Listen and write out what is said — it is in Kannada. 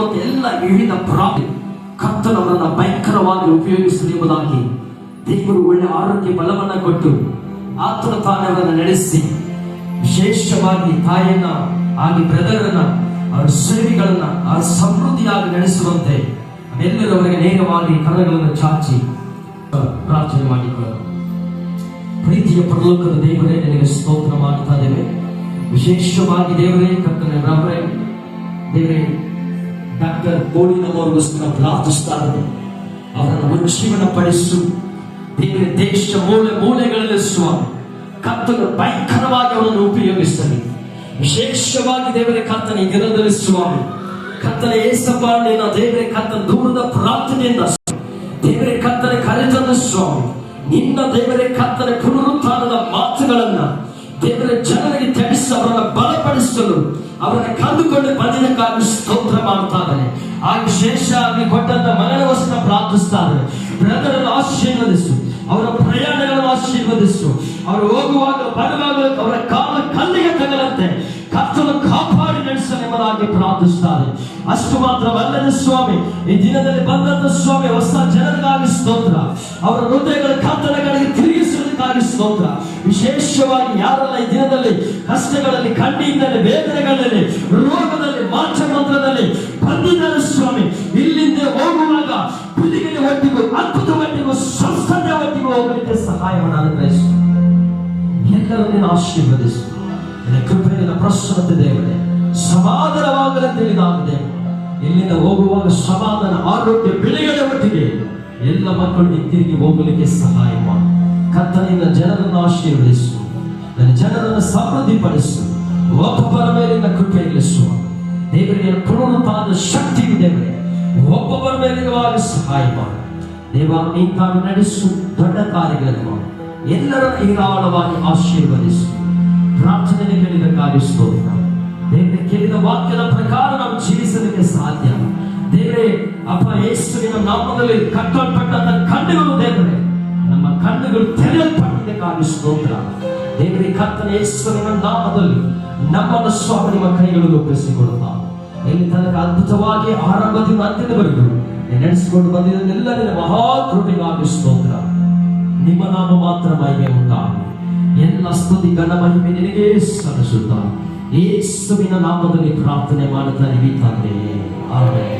ಬರುವಂತ ಎಲ್ಲ ವಿವಿಧ ಪ್ರಾಬ್ಲಮ್ ಕರ್ತನವರನ್ನ ಭಯಂಕರವಾಗಿ ಉಪಯೋಗಿಸಲಿ ಎಂಬುದಾಗಿ ದೇವರು ಒಳ್ಳೆ ಆರೋಗ್ಯ ಬಲವನ್ನ ಕೊಟ್ಟು ಆತನ ತಾನೇ ಅವರನ್ನು ನಡೆಸಿ ವಿಶೇಷವಾಗಿ ತಾಯಿಯನ್ನ ಹಾಗೆ ಬ್ರದರನ್ನ ಅವರ ಸೇವೆಗಳನ್ನ ಆ ಸಮೃದ್ಧಿಯಾಗಿ ನಡೆಸುವಂತೆ ಎಲ್ಲರೂ ಅವರಿಗೆ ನೇರವಾಗಿ ಕರಗಳನ್ನು ಚಾಚಿ ಪ್ರಾರ್ಥನೆ ಮಾಡಿಕೊಳ್ಳ. ಪ್ರೀತಿಯ ಪರಲೋಕದ ದೇವರೇ, ನಿನಗೆ ಸ್ತೋತ್ರ ಮಾಡ್ತಾ ಇದ್ದೇವೆ. ವಿಶೇಷವಾಗಿ ದೇವರೇ ಕರ್ತನೆ ದೇವರೇ ಡಾಕ್ಟರ್ ಬೋಳಿನವರಿಗೋಸ್ಕರ ಪ್ರಾರ್ಥಿಸ್ತಾ ಇದ್ದೇವೆ. ಅವರನ್ನು ಉಜ್ಜೀವನ ಪಡಿಸು ದೇವರೇ. ದೇಶ ಮೂಲೆ ಮೂಲೆಗಳಲ್ಲಿ ಸ್ವಾಮಿ ಕರ್ತನು ಭಯಂಕರವಾಗಿ ಅವರನ್ನು ಉಪಯೋಗಿಸಲಿ. ವಿಶೇಷವಾಗಿ ದೇವರೇ ಕರ್ತನೆ ದಿನದಲ್ಲಿ ಸ್ವಾಮಿ ಕರ್ತನೆ ಏಸಪ್ಪ ನಿನ್ನ ದೇವರೇ ಕರ್ತನ ದೂರದ ಪ್ರಾರ್ಥನೆಯಿಂದ ದೇವರೇ ಕರ್ತನೆ ಕರೆತಂದ ಸ್ವಾಮಿ ನಿನ್ನ ದೇವರೇ ಕರ್ತನೆ ಪುನರುತ್ಥಾನದ ಮಾತುಗಳನ್ನ ದೇವರ ಜನರಿಗೆ ತಿಳಿಸಿ ಅವರನ್ನು ಬಲಪಡಿಸಲು ಅವರನ್ನು ಕಂಡುಕೊಂಡು ಬಂದಿದ್ದಕ್ಕಾಗಿ ಸ್ತೋತ್ರ ಮಾಡ್ತಾ ಇದ್ದಾರೆ. ಆ ವಿಶೇಷ ಆಗಿ ಕೊಟ್ಟಂತ ಮರಣವನ್ನ ಪ್ರಾರ್ಥಿಸ್ತಾ ಇದ್ದಾರೆ. ಬ್ರದರನ್ನು ಆಶೀರ್ವದಿಸು, ಅವರ ಪ್ರಯಾಣಗಳನ್ನು ಆಶೀರ್ವದಿಸು, ಅವರು ಹೋಗುವಾಗ ಬರುವಾಗ ಅವರ ಕಾಲ ಕಲ್ಲಿಗೆ ತಗಲಂತೆ ಕರ್ತನು ಕಾಪಾಡಿ ನಡೆಸಲೆಂಬುದಾಗಿ ಪ್ರಾರ್ಥಿಸ್ತಾರೆ. ಅಷ್ಟು ಮಾತ್ರವಲ್ಲದೆ ಸ್ವಾಮಿ ಈ ದಿನದಲ್ಲಿ ಬಂದಂತ ಸ್ವಾಮಿ ಹೊಸ ಜನರಿಗಾಗಿ ಸ್ತೋತ್ರ, ಅವರ ಹೃದಯಗಳ ಕರ್ತನೆಗಳಿಗೆ ತಿರುಗಿಸುವುದಕ್ಕಾಗಿ ಸ್ತೋತ್ರ. ವಿಶೇಷವಾಗಿ ಯಾರೆಲ್ಲ ಈ ದಿನದಲ್ಲಿ ಕಷ್ಟಗಳಲ್ಲಿ, ಕಣ್ಣಿನಲ್ಲಿ, ವೇದನೆಗಳಲ್ಲಿ, ರೋಗದಲ್ಲಿ, ಮಾಂಸಮಂತ್ರದಲ್ಲಿ ಬಂದಿದ್ದಾರೆ ಸ್ವಾಮಿ, ಇಲ್ಲಿಂದ ಹೋಗುವಾಗ ಬಿಡುಗಡೆ ಒಟ್ಟಿಗೂ ಅದ್ಭುತ ಒಟ್ಟಿಗೂ ಸ್ವಸ್ಥತೆ ಒಟ್ಟಿಗೂ ಹೋಗಲಿಕ್ಕೆ ಸಹಾಯವನ್ನು ಅನುಗ್ರಹಿಸು. ಎಲ್ಲರೂ ನೀನು ಆಶೀರ್ವದಿಸು. ನಿನ್ನ ಕೃಪೆ, ನಿನ್ನ ಪ್ರಸನ್ನತೆ ದೇವರೇ ಸಮಾಧಾನವಾಗಲು ತಿಳಿದಾಗಿದೆ. ಇಲ್ಲಿಂದ ಹೋಗುವಾಗ ಸಮಾಧಾನ, ಆರೋಗ್ಯ, ಬಿಡುಗಡೆ ಒಟ್ಟಿಗೆ ಎಲ್ಲ ಮಕ್ಕಳು ತಿರುಗಿ ಹೋಗಲಿಕ್ಕೆ ಸಹಾಯ ಮಾಡು. ಕರ್ತನಿಂದ ಜನರನ್ನು ಆಶೀರ್ವದಿಸು, ನನ್ನ ಜನರನ್ನು ಸಮೃದ್ಧಿಪಡಿಸು. ಒಬ್ಬೊಬ್ಬರ ಮೇಲೆ ನಿನ್ನ ಕೃಪೆ ಇಳಿಸುವ ದೇವರಿಗೆ ಪುನರುತ್ಥಾನದ ಶಕ್ತಿ ದೇವರೇ ಒಬ್ಬೊಬ್ಬರ ಮೇಲೆ ಸಹಾಯ ಮಾಡು ದೇವ. ನೀನು ತಾನು ನಡೆಸು ದೊಡ್ಡ ಕಾರ್ಯಗಳನ್ನು ಮಾಡು. ಎಲ್ಲರನ್ನು ಹೇರಾಳವಾಗಿ ಆಶೀರ್ವದಿಸು. ಪ್ರಾರ್ಥನೆ ಕೇಳಿದಕ್ಕಾಗಿ ಸ್ತೋತ್ರ ದೇವರೇ. ಕೇಳಿದ ವಾಕ್ಯದ ಪ್ರಕಾರ ನಾವು ಜೀವಿಸಲಿಕ್ಕೆ ಸಾಧ್ಯ ದೇವರೇ. ಅಪ್ಪ ಯೇಸುವಿನ ನಾಮದಲ್ಲಿ ಕಟ್ಟಲ್ಪಟ್ಟಂತ ಕಣ್ಣುಗಳು ದೇವರೇ, ನಮ್ಮ ಕಣ್ಣುಗಳು ತೆರೆಯಲ್ಪಟ್ಟದಕ್ಕಾಗಿ ಸ್ತೋತ್ರ ದೇವರೇ. ಕರ್ತನ ಯೇಸುವಿನ ನಾಮದಲ್ಲಿ ನಮ್ಮನ್ನು ಸ್ವಾಮಿ ನಿಮ್ಮ ಕೈಗಳು ಒಪ್ಪಿಸಿಕೊಡುತ್ತಾ ಎಲ್ಲಿ ತನಕ ಅದ್ಭುತವಾಗಿ ಆರಂಭದಿಂದ ಅಂತ್ಯದವರೆಗೂ ನಡೆಸಿಕೊಂಡು ಬಂದಿದ್ದೆಲ್ಲ ನಿನ್ನ ಮಹಾಕೃಪೆಗಾಗಿ ಸ್ತೋತ್ರ. ನಿಮ್ಮ ನಾಮ ಮಾತ್ರ ಮಹಿಮೆ ಉಂಟಾಗಲಿ. ಎಲ್ಲ ಸ್ತುತಿ ಘನ ಮಹಿಮೆ ನಿನಗೆ ಸಲ್ಲಿಸುತ್ತಾ ಯೇಸುವಿನ ನಾಮದಲ್ಲಿ ಪ್ರಾರ್ಥನೆ ಮಾಡುತ್ತಾ ತಂದೆ, ಆಮೆನ್.